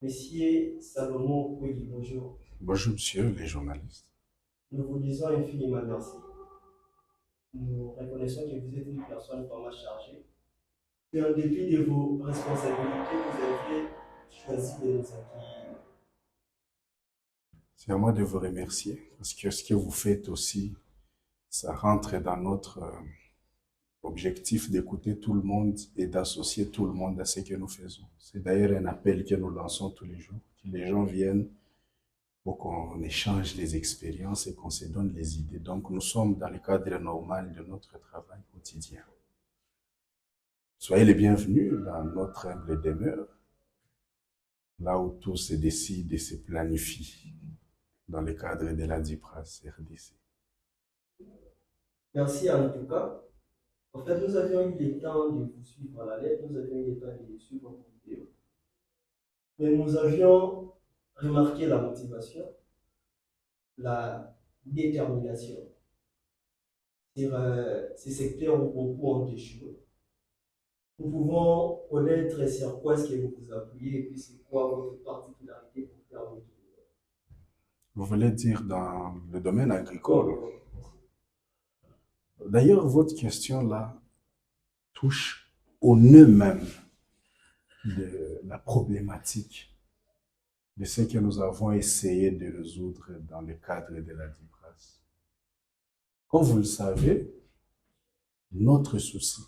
Messieurs Salomon Kweli, bonjour. Bonjour, monsieur les journalistes. Nous vous disons infiniment merci. Nous reconnaissons que vous êtes une personne vraiment chargée. Et en dépit de vos responsabilités, vous avez choisi de nous accueillir. C'est à moi de vous remercier parce que ce que vous faites aussi, ça rentre dans notre objectif d'écouter tout le monde et d'associer tout le monde à ce que nous faisons. C'est d'ailleurs un appel que nous lançons tous les jours, que les gens viennent pour qu'on échange les expériences et qu'on se donne les idées. Donc nous sommes dans le cadre normal de notre travail quotidien. Soyez les bienvenus dans notre humble demeure, là où tout se décide et se planifie dans le cadre de la DIPRAS RDC. Merci en tout cas. En fait, nous avions eu le temps de vous suivre à la lettre, nous avions eu le temps de vous suivre vos vidéos. Mais nous avions remarqué la motivation, la détermination sur ces secteurs où beaucoup ont échoué. Nous pouvons connaître sur quoi est-ce que vous vous appuyez et puis c'est quoi votre particularité pour faire votre boulot. Vous voulez dire dans le domaine agricole? D'ailleurs, votre question là touche au nœud même de la problématique de ce que nous avons essayé de résoudre dans le cadre de la DIPRAS. Comme vous le savez, notre souci,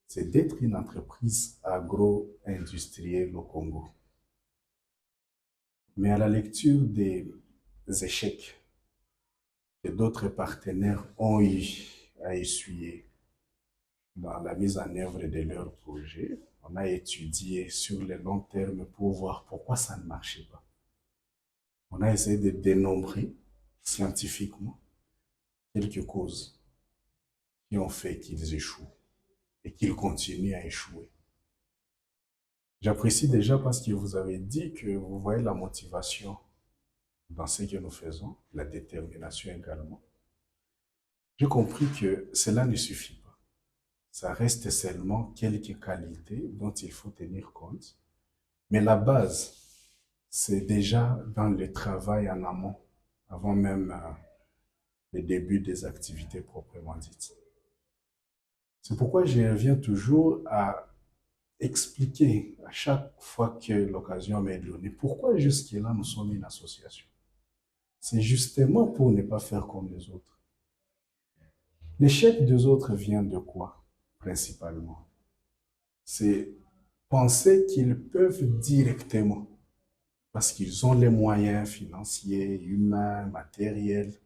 c'est d'être une entreprise agro-industrielle au Congo. Mais à la lecture des échecs que d'autres partenaires ont eu à essuyer dans la mise en œuvre de leurs projets, on a étudié sur le long terme pour voir pourquoi ça ne marchait pas. On a essayé de dénombrer scientifiquement quelques causes qui ont fait qu'ils échouent et qu'ils continuent à échouer. J'apprécie déjà parce que vous avez dit que vous voyez la motivation dans ce que nous faisons, la détermination également. J'ai compris que cela ne suffit pas. Ça reste seulement quelques qualités dont il faut tenir compte. Mais la base, c'est déjà dans le travail en amont, avant même le début des activités proprement dites. C'est pourquoi je reviens toujours à expliquer à chaque fois que l'occasion m'est donnée pourquoi jusque-là nous sommes une association. C'est justement pour ne pas faire comme les autres. L'échec des autres vient de quoi, principalement? C'est penser qu'ils peuvent directement, parce qu'ils ont les moyens financiers, humains, matériels,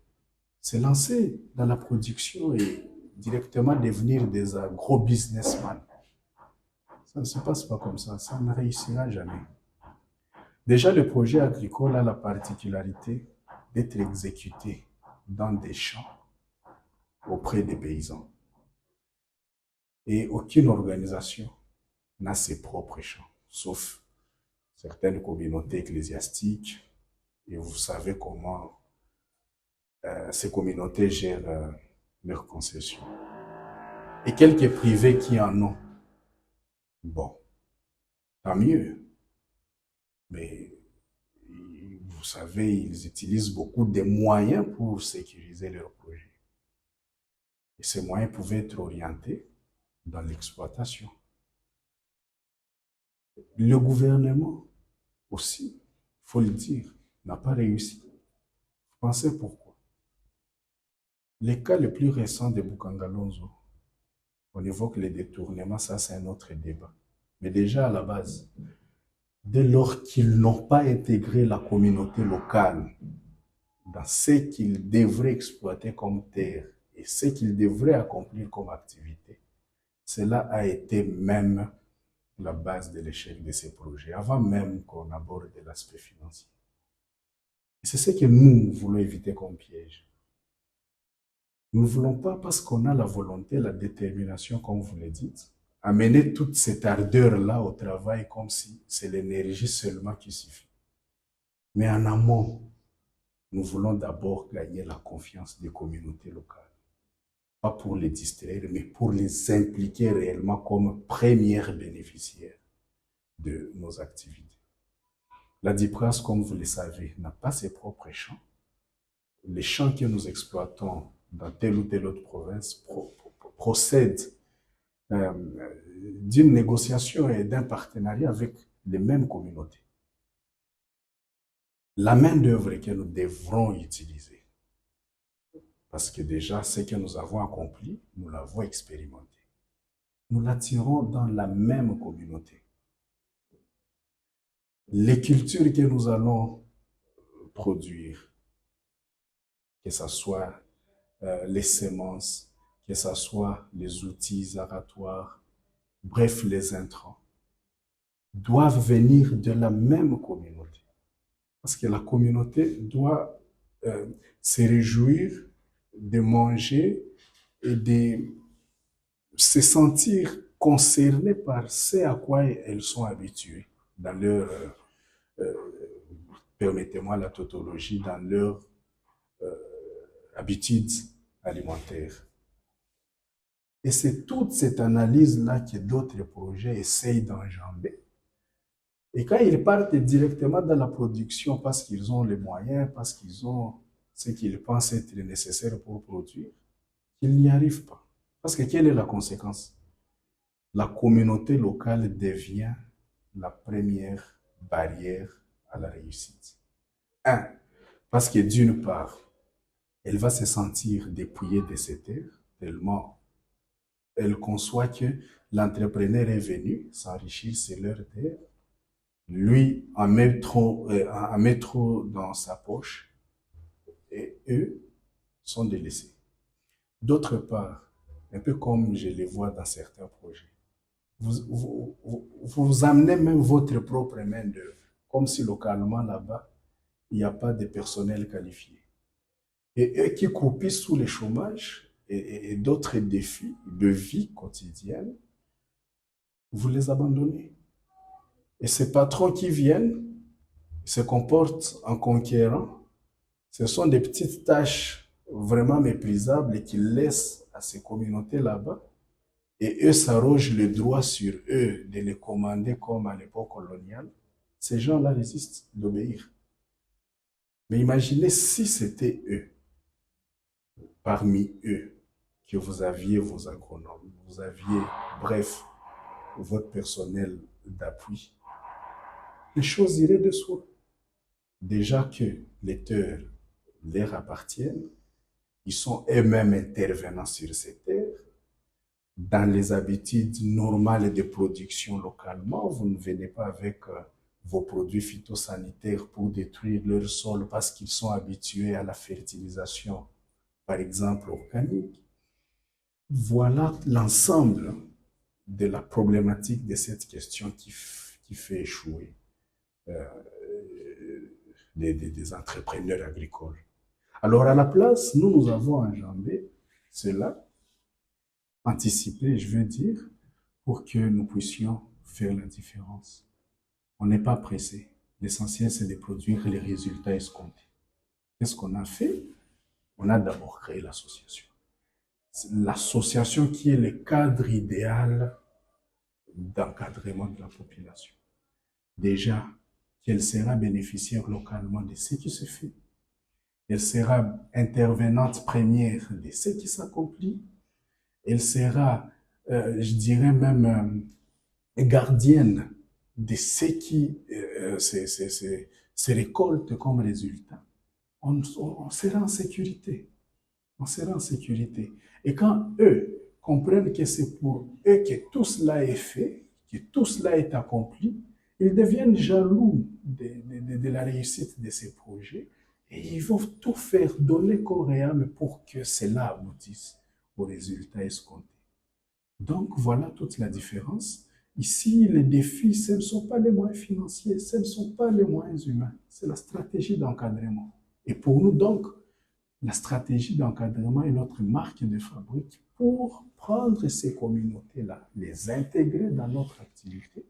se lancer dans la production et directement devenir des gros businessmen. Ça ne se passe pas comme ça ne réussira jamais. Déjà, le projet agricole a la particularité d'être exécuté dans des champs auprès des paysans. Et aucune organisation n'a ses propres champs, sauf certaines communautés ecclésiastiques. Et vous savez comment ces communautés gèrent leurs concessions. Et quelques privés qui en ont, bon, tant mieux. Mais vous savez, ils utilisent beaucoup de moyens pour sécuriser leurs projets. Et ces moyens pouvaient être orientés dans l'exploitation. Le gouvernement aussi, il faut le dire, n'a pas réussi. Vous pensez pourquoi? Les cas les plus récents de Bukangalonzo, on évoque les détournements, ça c'est un autre débat. Mais déjà à la base, dès lors qu'ils n'ont pas intégré la communauté locale dans ce qu'ils devraient exploiter comme terre et ce qu'ils devraient accomplir comme activité, cela a été même la base de l'échec de ces projets, avant même qu'on aborde l'aspect financier. Et c'est ce que nous voulons éviter comme piège. Nous ne voulons pas, parce qu'on a la volonté, la détermination, comme vous le dites, amener toute cette ardeur-là au travail comme si c'est l'énergie seulement qui suffit. Mais en amont, nous voulons d'abord gagner la confiance des communautés locales. Pas pour les distraire, mais pour les impliquer réellement comme premières bénéficiaires de nos activités. La DIPRAS, comme vous le savez, n'a pas ses propres champs. Les champs que nous exploitons dans telle ou telle autre province procèdent d'une négociation et d'un partenariat avec les mêmes communautés. La main-d'œuvre que nous devrons utiliser, parce que déjà, ce que nous avons accompli, nous l'avons expérimenté. Nous l'attirons dans la même communauté. Les cultures que nous allons produire, que ce soit les semences, que ce soit les outils aratoires, bref, les intrants, doivent venir de la même communauté. Parce que la communauté doit se réjouir de manger et de se sentir concernée par ce à quoi elles sont habituées dans leur, permettez-moi la tautologie, dans leur habitudes alimentaires. Et c'est toute cette analyse-là que d'autres projets essayent d'enjamber. Et quand ils partent directement dans la production parce qu'ils ont les moyens, parce qu'ils ont ce qu'ils pensent être nécessaire pour produire, ils n'y arrivent pas. Parce que quelle est la conséquence? La communauté locale devient la première barrière à la réussite. Un, parce que d'une part, elle va se sentir dépouillée de ses terres, tellement elle conçoit que l'entrepreneur est venu s'enrichir sur leurs terres, lui en met trop dans sa poche, et eux sont délaissés. D'autre part, un peu comme je les vois dans certains projets, vous amenez même votre propre main-d'œuvre, comme si localement là-bas, il n'y a pas de personnel qualifié. Et eux qui croupissent sous le chômage et d'autres défis de vie quotidienne, vous les abandonnez. Et ces patrons qui viennent se comportent en conquérants. Ce sont des petites tâches vraiment méprisables et qu'ils laissent à ces communautés là-bas. Et eux s'arrogent le droit sur eux de les commander comme à l'époque coloniale. Ces gens-là résistent d'obéir. Mais imaginez si c'était eux, parmi eux, que vous aviez vos agronomes, vous aviez, bref, votre personnel d'appui. Les choses iraient de soi. Déjà que les terres leur appartiennent, ils sont eux-mêmes intervenants sur ces terres. Dans les habitudes normales de production localement, vous ne venez pas avec vos produits phytosanitaires pour détruire leur sol parce qu'ils sont habitués à la fertilisation, par exemple organique. Voilà l'ensemble de la problématique de cette question qui fait échouer des entrepreneurs agricoles. Alors à la place, nous avons enjambé cela, anticipé, je veux dire, pour que nous puissions faire la différence. On n'est pas pressé. L'essentiel, c'est de produire les résultats escomptés. Qu'est-ce qu'on a fait? On a d'abord créé l'association. L'association qui est le cadre idéal d'encadrement de la population. Déjà, qu'elle sera bénéficiaire localement de ce qui se fait. Elle sera intervenante première de ce qui s'accomplit. Elle sera, je dirais même, gardienne de ce qui se récolte comme résultat. On sera en sécurité. On sera en sécurité. Et quand eux comprennent que c'est pour eux que tout cela est fait, que tout cela est accompli, ils deviennent jaloux de la réussite de ces projets et ils vont tout faire, donner corps et âme pour que cela aboutisse aux résultats escomptés. Donc voilà toute la différence. Ici, les défis, ce ne sont pas les moyens financiers, ce ne sont pas les moyens humains, c'est la stratégie d'encadrement. Et pour nous donc, la stratégie d'encadrement est notre marque de fabrique pour prendre ces communautés-là, les intégrer dans notre activité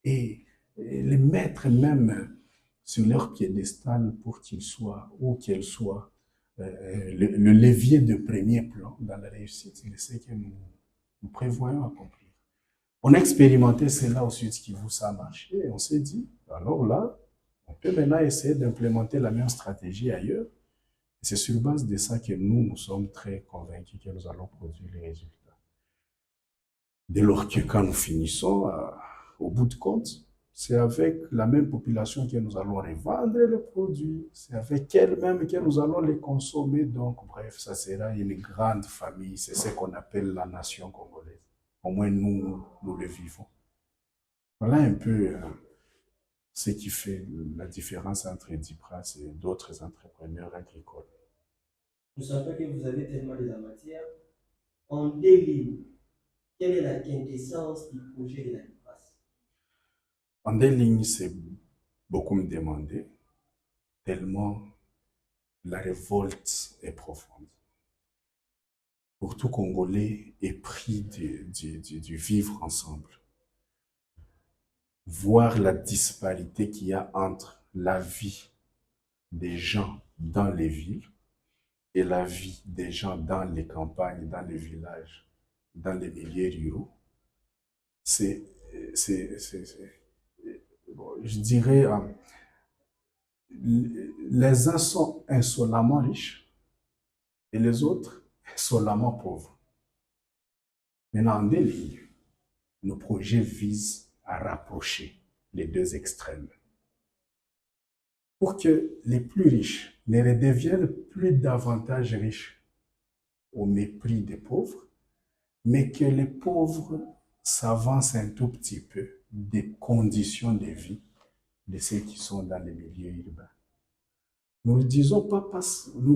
et les mettre même sur leur piédestal pour qu'ils soient, ou qu'elles soient, le levier de premier plan dans la réussite de ce que nous prévoyons accomplir. On a expérimenté cela au Sud Kivu, ça a marché et on s'est dit, alors là, On peut maintenant essayer d'implémenter la même stratégie ailleurs. Et c'est sur base de ça que nous sommes très convaincus que nous allons produire les résultats. Dès lors que quand nous finissons, au bout de compte, c'est avec la même population que nous allons revendre les produits, c'est avec elle-même que nous allons les consommer. Donc, bref, ça sera une grande famille. C'est ce qu'on appelle la nation congolaise. Au moins, nous le vivons. Voilà un peu ce qui fait la différence entre Dipras et d'autres entrepreneurs agricoles. Je ne savais pas que vous avez tellement de la matière. En 2 lignes, quelle est la quintessence du projet de la Dipras? En 2 lignes, c'est beaucoup me demander, tellement la révolte est profonde. Pour tout Congolais épris du vivre ensemble. Voir la disparité qu'il y a entre la vie des gens dans les villes et la vie des gens dans les campagnes, dans les villages, dans les milieux ruraux, c'est, bon, je dirais, les uns sont insolemment riches et les autres insolemment pauvres. Maintenant, en 2 lignes, nos projets visent à rapprocher les deux extrêmes pour que les plus riches ne redeviennent plus davantage riches au mépris des pauvres, mais que les pauvres s'avancent un tout petit peu des conditions de vie de ceux qui sont dans les milieux urbains. Nous ne le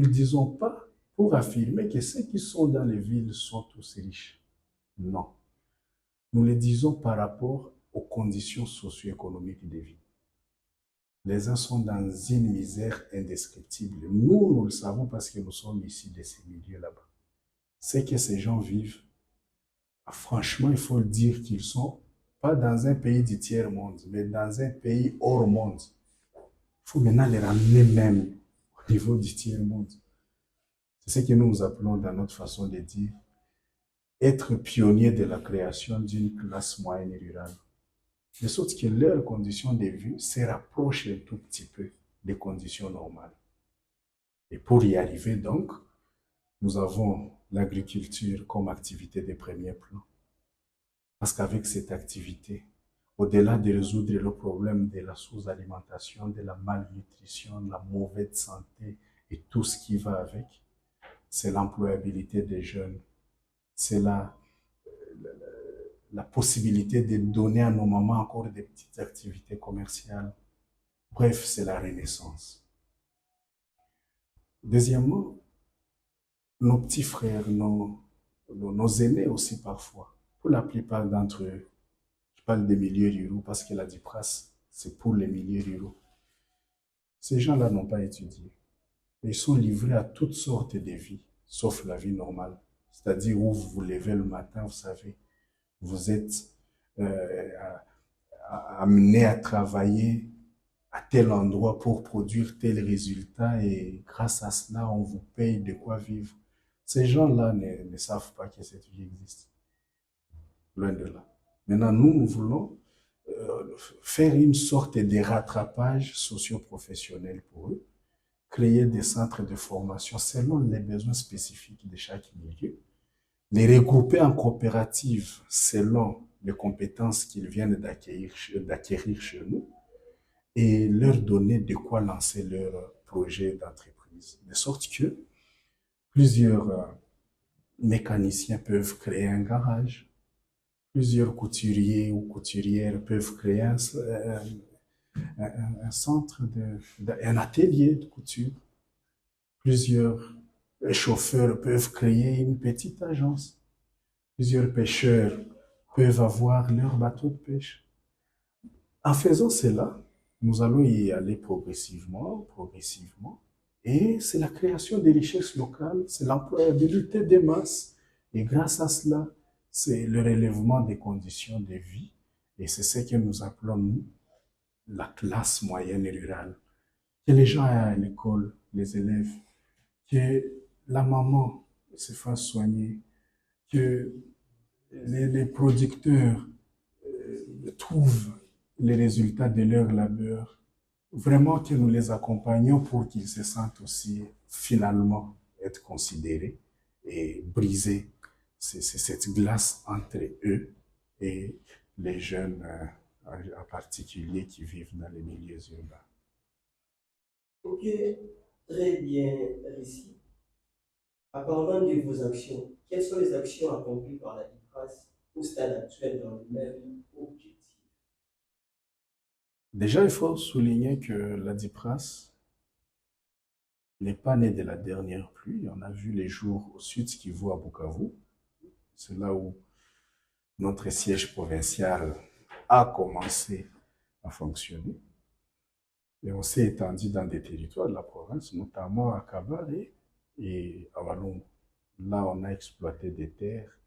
disons pas pour affirmer que ceux qui sont dans les villes sont tous riches. Non. Nous le disons par rapport aux conditions socio-économiques de vie. Les uns sont dans une misère indescriptible. Nous le savons parce que nous sommes ici de ces milieux là-bas. C'est que ces gens vivent, franchement, il faut le dire qu'ils sont pas dans un pays du tiers-monde, mais dans un pays hors monde. Il faut maintenant les ramener même au niveau du tiers-monde. C'est ce que nous appelons dans notre façon de dire être pionnier de la création d'une classe moyenne rurale. De sorte que leurs conditions de vie se rapprochent un tout petit peu des conditions normales. Et pour y arriver donc, nous avons l'agriculture comme activité de premier plan. Parce qu'avec cette activité, au-delà de résoudre le problème de la sous-alimentation, de la malnutrition, de la mauvaise santé et tout ce qui va avec, c'est l'employabilité des jeunes, c'est la possibilité de donner à nos mamans encore des petites activités commerciales. Bref, c'est la renaissance. Deuxièmement, nos petits frères, nos aînés aussi parfois, pour la plupart d'entre eux, je parle des milieux ruraux parce que la Dipras, c'est pour les milieux ruraux. Ces gens-là n'ont pas étudié. Ils sont livrés à toutes sortes de vies, sauf la vie normale. C'est-à-dire où vous vous levez le matin, vous savez, vous êtes amené à travailler à tel endroit pour produire tel résultat et grâce à cela, on vous paye de quoi vivre. Ces gens-là ne savent pas que cette vie existe. Loin de là. Maintenant, nous voulons faire une sorte de rattrapage socio-professionnel pour eux, créer des centres de formation selon les besoins spécifiques de chaque milieu, les regrouper en coopératives selon les compétences qu'ils viennent d'acquérir chez nous et leur donner de quoi lancer leur projet d'entreprise. De sorte que plusieurs mécaniciens peuvent créer un garage, plusieurs couturiers ou couturières peuvent créer un centre, un atelier de couture. Plusieurs chauffeurs peuvent créer une petite agence. Plusieurs pêcheurs peuvent avoir leur bateau de pêche. En faisant cela, nous allons y aller progressivement, et c'est la création des richesses locales, c'est l'employabilité des masses, et grâce à cela, c'est le relèvement des conditions de vie, et c'est ce que nous appelons, nous, la classe moyenne rurale. Que les gens aillent à l'école, les élèves, que la maman se fasse soigner, que les producteurs trouvent les résultats de leur labeur. vraiment que nous les accompagnions pour qu'ils se sentent aussi finalement être considérés et briser cette glace entre eux et les jeunes en particulier qui vivent dans les milieux urbains. Ok, très bien réussi. En parlant de vos actions, quelles sont les actions accomplies par la DIPRAS au stade actuel dans le même objectif? Déjà, il faut souligner que la DIPRAS n'est pas née de la dernière pluie. On a vu les jours au sud Kivu à Bukavu. C'est là où notre siège provincial a commencé à fonctionner. Et on s'est étendu dans des territoires de la province, notamment à Kabale et à Walungu. Là, on a exploité des terres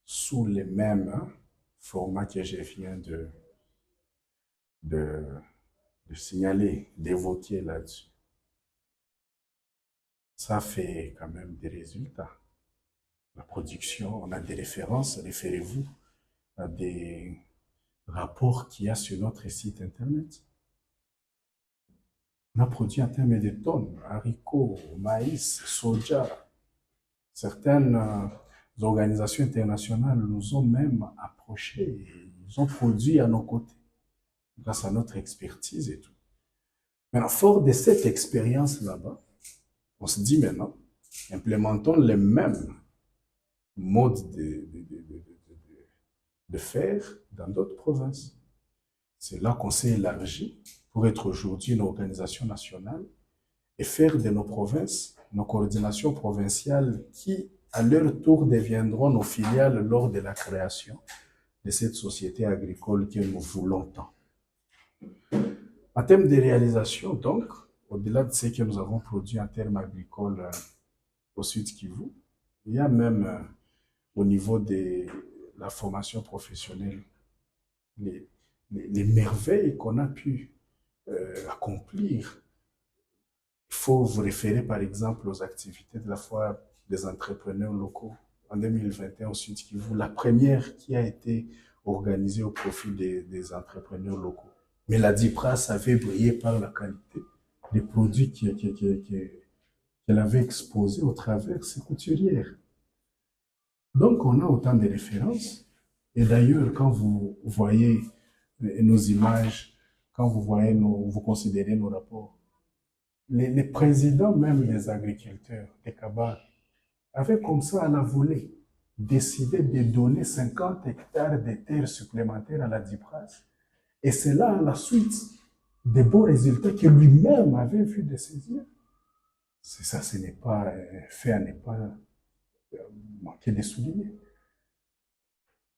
sous les mêmes formats que je viens de, de signaler, d'évoquer là-dessus. Ça fait quand même des résultats. La production, on a des références, référez-vous à des rapports qu'il y a sur notre site internet. On a produit en termes de tonnes, haricots, maïs, soja. Certaines organisations internationales nous ont même approchés et ils ont produit à nos côtés, grâce à notre expertise et tout. Maintenant, fort de cette expérience là-bas, on se dit maintenant, implémentons les mêmes modes de faire dans d'autres provinces. C'est là qu'on s'est élargi pour être aujourd'hui une organisation nationale et faire de nos provinces nos coordinations provinciales qui, à leur tour, deviendront nos filiales lors de la création de cette société agricole que nous voulons tant. En termes de réalisation, donc, au-delà de ce que nous avons produit en termes agricoles au Sud Kivu, il y a même au niveau de la formation professionnelle les merveilles qu'on a pu accomplir. Il faut vous référer par exemple aux activités de la foire des entrepreneurs locaux en 2021 au Sud Kivu, la première qui a été organisée au profit des entrepreneurs locaux. Mais la DIPRAS avait brillé par la qualité des produits qu'elle avait exposés au travers de ses couturières. Donc on a autant de références. Et d'ailleurs, quand vous voyez nos images, quand vous voyez vous considérez nos rapports, les présidents même des agriculteurs, des cabales, avaient comme ça à la volée décidé de donner 50 hectares de terres supplémentaires à la DIPRAS. Et c'est là, à la suite des bons résultats que lui-même avait vu de ses yeux. C'est ça, ce n'est pas fait à ne pas manquer de souligner.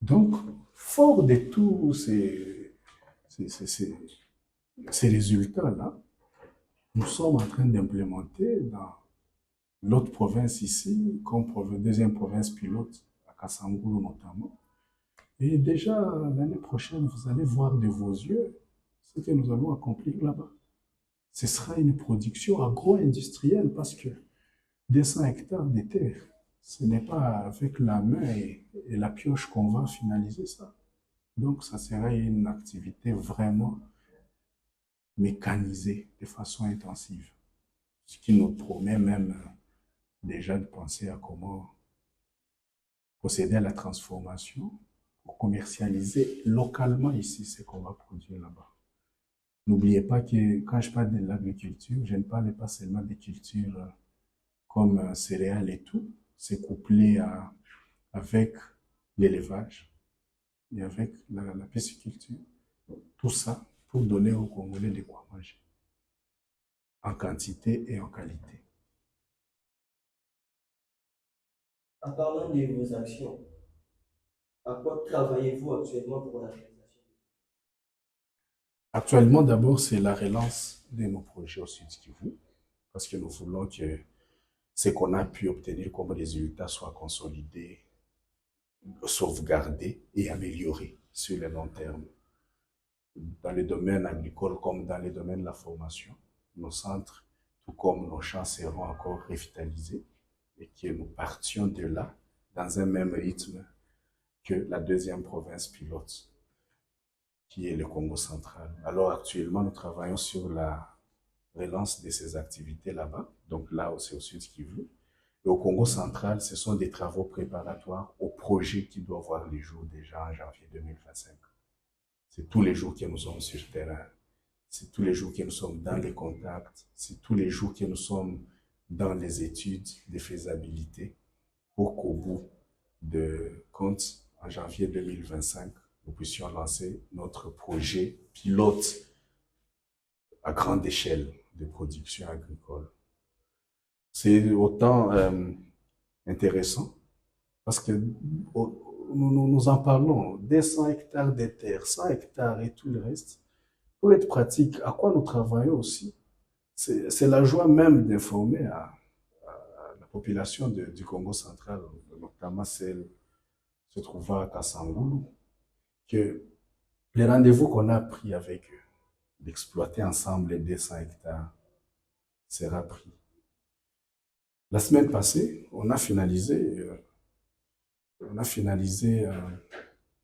Donc, fort de tous ces résultats-là, nous sommes en train d'implémenter dans l'autre province ici, comme deuxième province pilote, à Kassangulu notamment. Et déjà, l'année prochaine, vous allez voir de vos yeux ce que nous allons accomplir là-bas. Ce sera une production agro-industrielle parce que 200 hectares de terre, ce n'est pas avec la main et la pioche qu'on va finaliser ça. Donc, ça sera une activité vraiment mécanisée de façon intensive. Ce qui nous promet même déjà de penser à comment procéder à la transformation pour commercialiser localement ici ce qu'on va produire là-bas. N'oubliez pas que quand je parle de l'agriculture, je ne parle pas seulement des cultures comme céréales et tout, c'est couplé avec l'élevage et avec la pisciculture. Tout ça pour donner aux Congolais de quoi manger, en quantité et en qualité. En parlant de vos actions, à quoi travaillez-vous actuellement pour la réalisation? Actuellement, d'abord, c'est la relance de nos projets au Sud Kivu, parce que nous voulons que ce qu'on a pu obtenir comme résultat soit consolidé, sauvegardé et amélioré sur le long terme. Dans le domaine agricole comme dans le domaine de la formation, nos centres, tout comme nos champs, seront encore revitalisés et que nous partions de là dans un même rythme que la deuxième province pilote. qui est le Congo central. Alors actuellement, nous travaillons sur la relance de ces activités là-bas. Donc là, c'est au Sud Kivu. Et au Congo central, ce sont des travaux préparatoires au projet qui doit voir les jours déjà en janvier 2025. C'est tous les jours que nous sommes sur le terrain. C'est tous les jours que nous sommes dans les contacts. C'est tous les jours que nous sommes dans les études de faisabilité pour qu'au bout de compte, en janvier 2025, nous puissions lancer notre projet pilote à grande échelle de production agricole. C'est autant intéressant parce que nous en parlons, des 100 hectares de terre, 100 hectares et tout le reste. Pour être pratique, à quoi nous travaillons aussi, c'est la joie même d'informer à la population du Congo central, notamment celle se trouvant à Kassangoulou, que les rendez-vous qu'on a pris avec eux, d'exploiter ensemble les 200 hectares, sera pris. La semaine passée, on a finalisé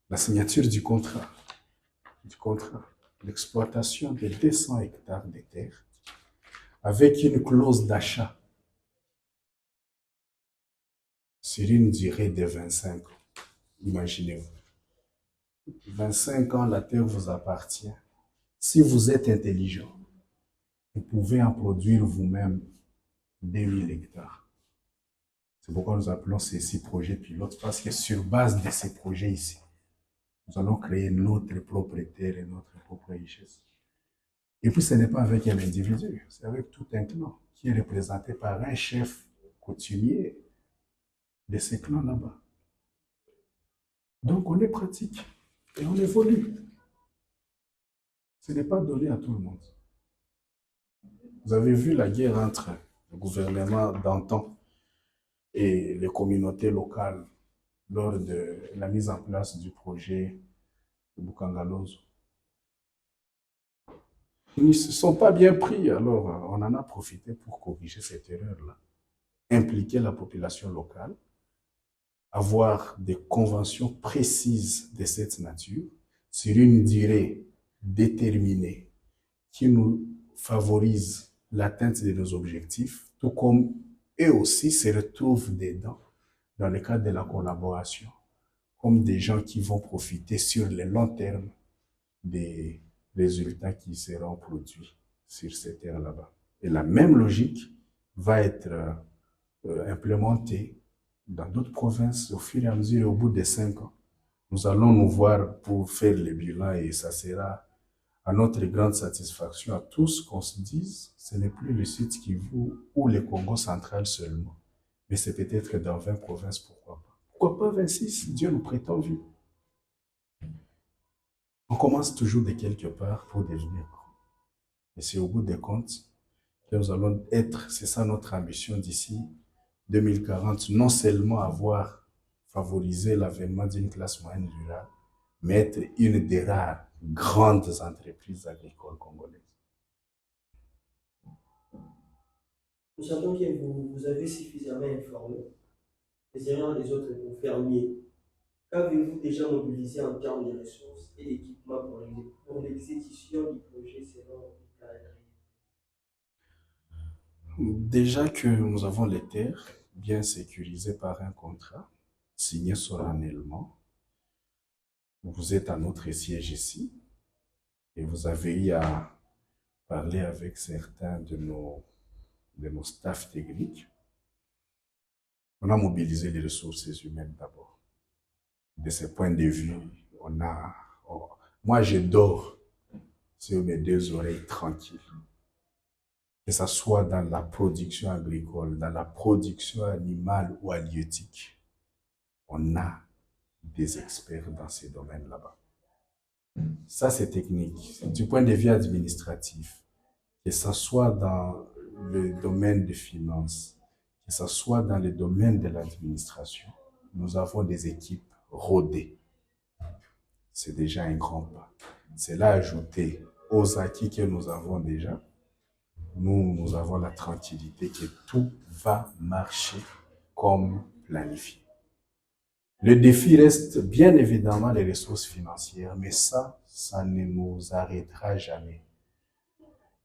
la signature du contrat, l'exploitation de 200 hectares de terre avec une clause d'achat sur une durée de 25 ans. Imaginez-vous. 25 ans, la terre vous appartient. Si vous êtes intelligent, vous pouvez en produire vous-même 2000 hectares. C'est pourquoi nous appelons ces 6 projets pilotes, parce que sur base de ces projets ici, nous allons créer notre propre terre et notre propre richesse. Et puis ce n'est pas avec un individu, c'est avec tout un clan qui est représenté par un chef coutumier de ces clans là-bas. Donc on est pratique et on évolue. Ce n'est pas donné à tout le monde. Vous avez vu la guerre entre le gouvernement d'antan et les communautés locales lors de la mise en place du projet de Bukangalozo. Ils ne se sont pas bien pris, alors on en a profité pour corriger cette erreur-là. Impliquer la population locale, avoir des conventions précises de cette nature sur une durée déterminée qui nous favorise l'atteinte de nos objectifs, tout comme eux aussi se retrouvent dedans dans le cadre de la collaboration, comme des gens qui vont profiter sur le long terme des résultats qui seront produits sur ces terres là-bas. Et la même logique va être implémentée dans d'autres provinces au fur et à mesure, au bout de 5 ans. Nous allons nous voir pour faire le bilan et ça sera à notre grande satisfaction à tous qu'on se dise ce n'est plus le Sud Kivu ou le Congo central seulement, mais c'est peut-être dans 20 provinces, pourquoi pas. Pourquoi pas 26? Dieu nous prête en vue. On commence toujours de quelque part pour devenir grand. Et c'est au bout des comptes que nous allons être, c'est ça notre ambition d'ici 2040, non seulement avoir favorisé l'avènement d'une classe moyenne rurale, mais être une des rares grandes entreprises agricoles congolaises. Nous savons que vous avez suffisamment informé les autres fermiers. Qu'avez-vous déjà mobilisé en termes de ressources et d'équipements pour l'exécution du projet selon les calendriers? Déjà que nous avons les terres bien sécurisées par un contrat signé solennellement, vous êtes à notre siège ici et vous avez eu à parler avec certains de nos staffs techniques. On a mobilisé les ressources humaines d'abord. De ce point de vue, moi je dors sur mes 2 oreilles tranquilles. Que ce soit dans la production agricole, dans la production animale ou halieutique, on a des experts dans ces domaines là-bas. Ça, c'est technique. Du point de vue administratif, que ce soit dans le domaine des finances, que ce soit dans le domaine de l'administration, nous avons des équipes rodées. C'est déjà un grand pas. C'est là ajouté aux acquis que nous avons déjà. Nous avons la tranquillité que tout va marcher comme planifié. Le défi reste bien évidemment les ressources financières, mais ça, ça ne nous arrêtera jamais.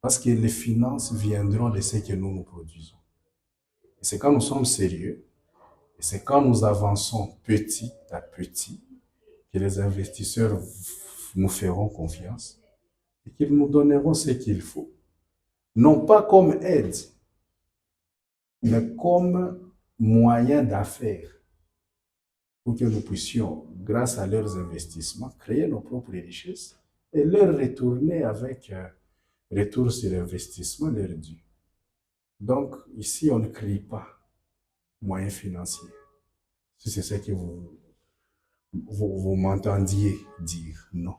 Parce que les finances viendront de ce que nous produisons. Et c'est quand nous sommes sérieux, et c'est quand nous avançons petit à petit, que les investisseurs nous feront confiance et qu'ils nous donneront ce qu'il faut. Non pas comme aide, mais comme moyen d'affaires pour que nous puissions, grâce à leurs investissements, créer nos propres richesses et leur retourner avec retour sur investissement leur dû. Donc, ici, on ne crie pas moyens financiers. Si c'est ce que vous m'entendiez dire, non.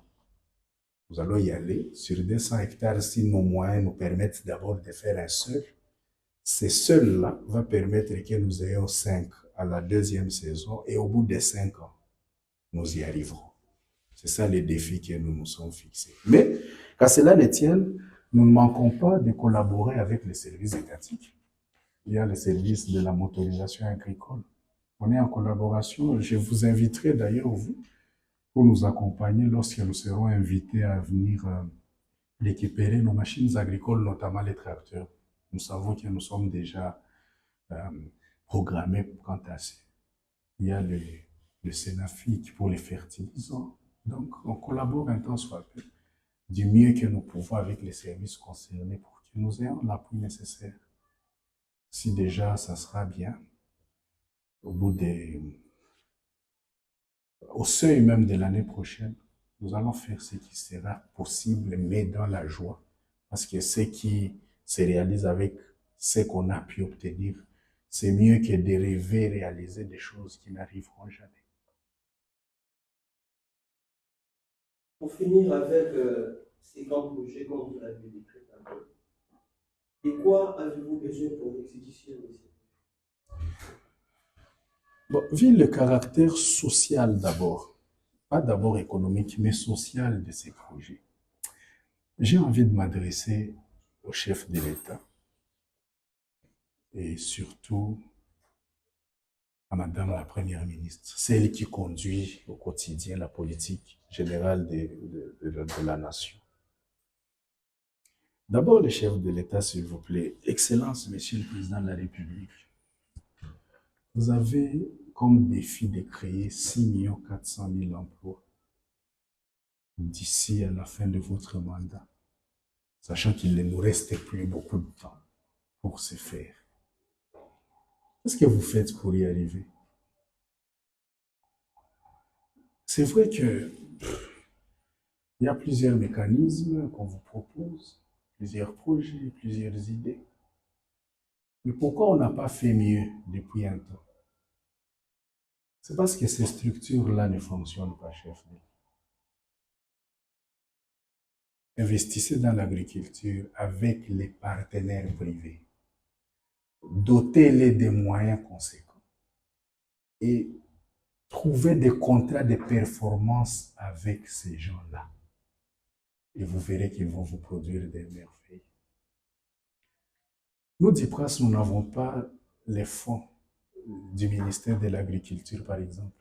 Nous allons y aller sur 200 hectares si nos moyens nous permettent d'abord de faire un seul. Ce seul-là va permettre que nous ayons 5 à la deuxième saison et au bout des 5 ans, nous y arriverons. C'est ça les défis que nous nous sommes fixés. Mais, qu'à cela ne tienne, nous ne manquons pas de collaborer avec les services étatiques. Il y a le service de la motorisation agricole. On est en collaboration. Je vous inviterai d'ailleurs, vous, pour nous accompagner lorsque nous serons invités à venir récupérer nos machines agricoles, notamment les tracteurs. Nous savons que nous sommes déjà programmés quant à ça. Il y a le Sénafic pour les fertilisants. Donc, on collabore un temps soit peu, du mieux que nous pouvons avec les services concernés pour que nous ayons l'appui nécessaire. Si déjà ça sera bien, au seuil même de l'année prochaine, nous allons faire ce qui sera possible, mais dans la joie. Parce que ce qui se réalise avec ce qu'on a pu obtenir, c'est mieux que de rêver réaliser des choses qui n'arriveront jamais. Pour finir avec ces grands projets, comme vous l'avez décrit un peu, de quoi avez-vous besoin pour l'exécution de ces projets? Bon, vu le caractère social d'abord, pas d'abord économique, mais social de ces projets, j'ai envie de m'adresser au chef de l'État et surtout à Madame la Première ministre, celle qui conduit au quotidien la politique générale de la nation. D'abord, le chef de l'État, s'il vous plaît, Excellence, Monsieur le Président de la République, vous avez comme défi de créer 6 400 000 emplois d'ici à la fin de votre mandat, sachant qu'il ne nous reste plus beaucoup de temps pour ce faire. Qu'est-ce que vous faites pour y arriver? C'est vrai que il y a plusieurs mécanismes qu'on vous propose, plusieurs projets, plusieurs idées. Mais pourquoi on n'a pas fait mieux depuis un temps? C'est parce que ces structures-là ne fonctionnent pas, chef. Investissez dans l'agriculture avec les partenaires privés. Dotez-les des moyens conséquents. Et trouvez des contrats de performance avec ces gens-là. Et vous verrez qu'ils vont vous produire des merveilles. Nous, DIPRAS, nous n'avons pas les fonds du ministère de l'Agriculture, par exemple.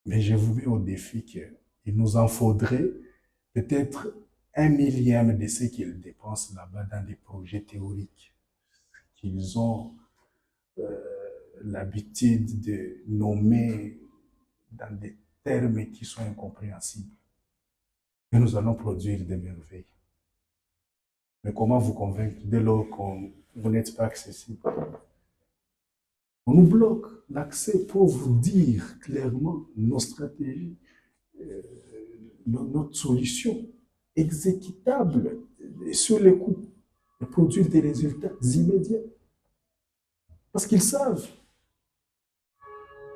Mais je vous mets au défi qu'il nous en faudrait peut-être 1/1000 de ce qu'ils dépensent là-bas dans des projets théoriques qu'ils ont l'habitude de nommer dans des termes qui sont incompréhensibles. Et nous allons produire des merveilles. Mais comment vous convaincre dès lors que vous n'êtes pas accessible? On nous bloque l'accès pour vous dire clairement nos stratégies, notre solution exécutable et sur les coups de produire des résultats immédiats. Parce qu'ils savent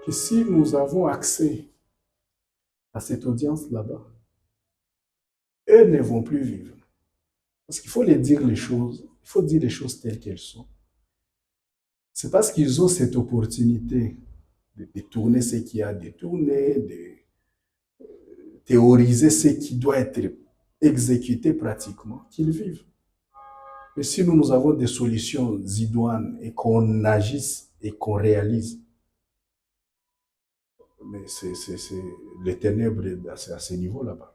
que si nous avons accès à cette audience là-bas, eux ne vont plus vivre. Parce qu'il faut dire les choses telles qu'elles sont. C'est parce qu'ils ont cette opportunité de détourner ce qu'il y a à détourner, de théoriser ce qui doit être exécuté pratiquement, qu'ils vivent. Mais si nous avons des solutions idoines et qu'on agisse et qu'on réalise, mais les ténèbres à ce niveau là-bas.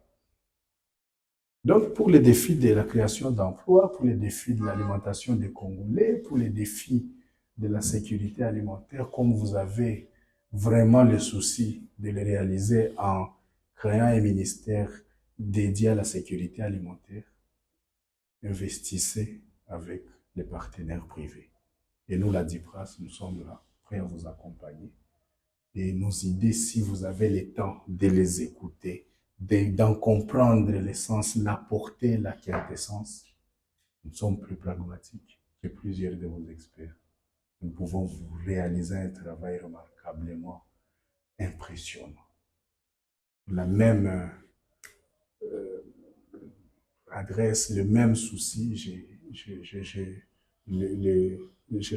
Donc, pour les défis de la création d'emplois, pour les défis de l'alimentation des Congolais, pour les défis de la sécurité alimentaire, comme vous avez vraiment le souci de les réaliser en créant un ministère dédié à la sécurité alimentaire, investissez avec les partenaires privés. Et nous, la DIPRAS, nous sommes là, prêts à vous accompagner. Et nos idées, si vous avez le temps de les écouter, d'en comprendre l'essence, la portée, la quintessence, nous sommes plus pragmatiques que plusieurs de vos experts. Nous pouvons vous réaliser un travail remarquablement impressionnant. La même adresse, le même souci, je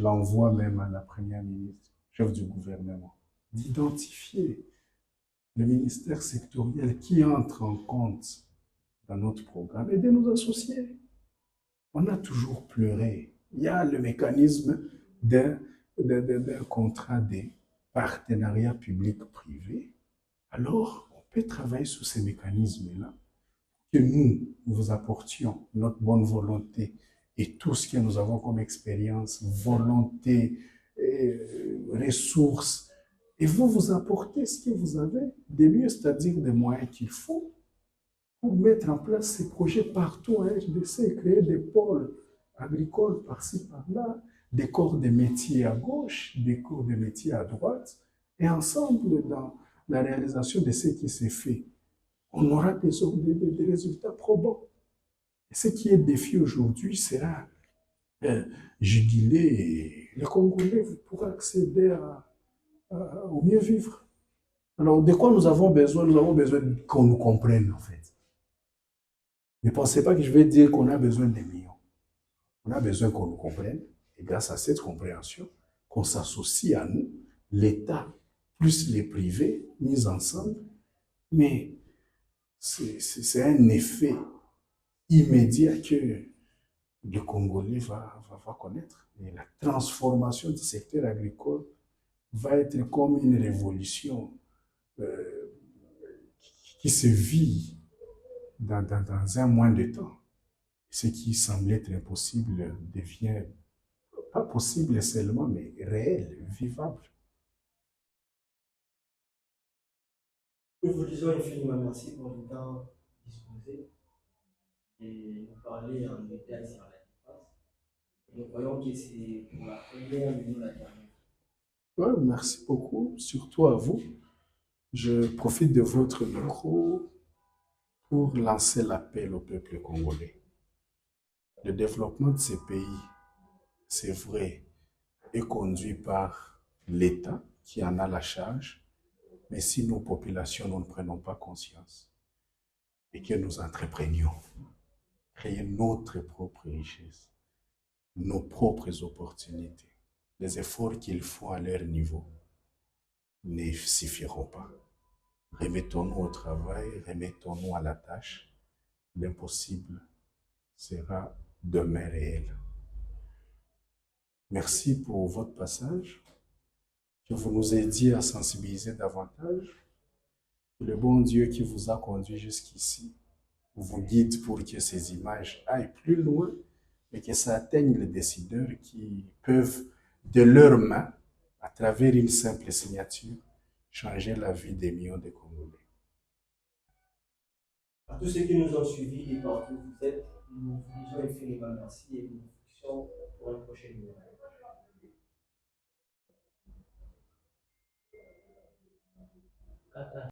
l'envoie même à la première ministre, chef du gouvernement, d'identifier le ministère sectoriel qui entre en compte dans notre programme et de nous associer. On a toujours pleuré. Il y a le mécanisme d'un contrat de partenariat public-privé. Alors, on peut travailler sur ces mécanismes-là, que nous vous apportions notre bonne volonté et tout ce que nous avons comme expérience, volonté, ressources, et vous apportez ce que vous avez de mieux, c'est-à-dire des moyens qu'il faut pour mettre en place ces projets partout en RDC, créer des pôles agricoles par-ci, par-là, des corps de métiers à gauche, des corps de métiers à droite, et ensemble, dans la réalisation de ce qui s'est fait, on aura des résultats probants. Et ce qui est défi aujourd'hui sera juguler et les Congolais pourront accéder au mieux vivre. Alors, de quoi nous avons besoin? Nous avons besoin qu'on nous comprenne, en fait. Ne pensez pas que je vais dire qu'on a besoin des millions. On a besoin qu'on nous comprenne. Et grâce à cette compréhension, qu'on s'associe à nous, l'État plus les privés, mis ensemble. Mais c'est un effet immédiat que le Congolais va connaître. Et la transformation du secteur agricole va être comme une révolution qui se vit dans un moins de temps. Ce qui semblait être impossible devient pas possible seulement, mais réel, vivable. Nous vous disons infiniment merci pour le temps disposé et nous parler en détail sur la défense. Nous voyons que c'est pour la première, mais nous la dernière. Ouais, merci beaucoup, surtout à vous. Je profite de votre micro pour lancer l'appel au peuple congolais. Le développement de ces pays, c'est vrai, est conduit par l'État qui en a la charge, mais si nos populations nous ne prenons pas conscience et que nous entreprenions, créer notre propre richesse, nos propres opportunités, les efforts qu'il faut à leur niveau ne suffiront pas. Remettons-nous au travail, remettons-nous à la tâche. L'impossible sera demain réel. Merci pour votre passage. Que vous nous aidiez à sensibiliser davantage. Que le bon Dieu qui vous a conduit jusqu'ici vous guide pour que ces images aillent plus loin et que ça atteigne les décideurs qui peuvent, de leurs mains, à travers une simple signature, changer la vie des millions de Congolais. À tous ceux qui nous ont suivis et partout où vous êtes, nous vous disons infiniment merci et nous vous fixons pour un prochain numéro. Kata.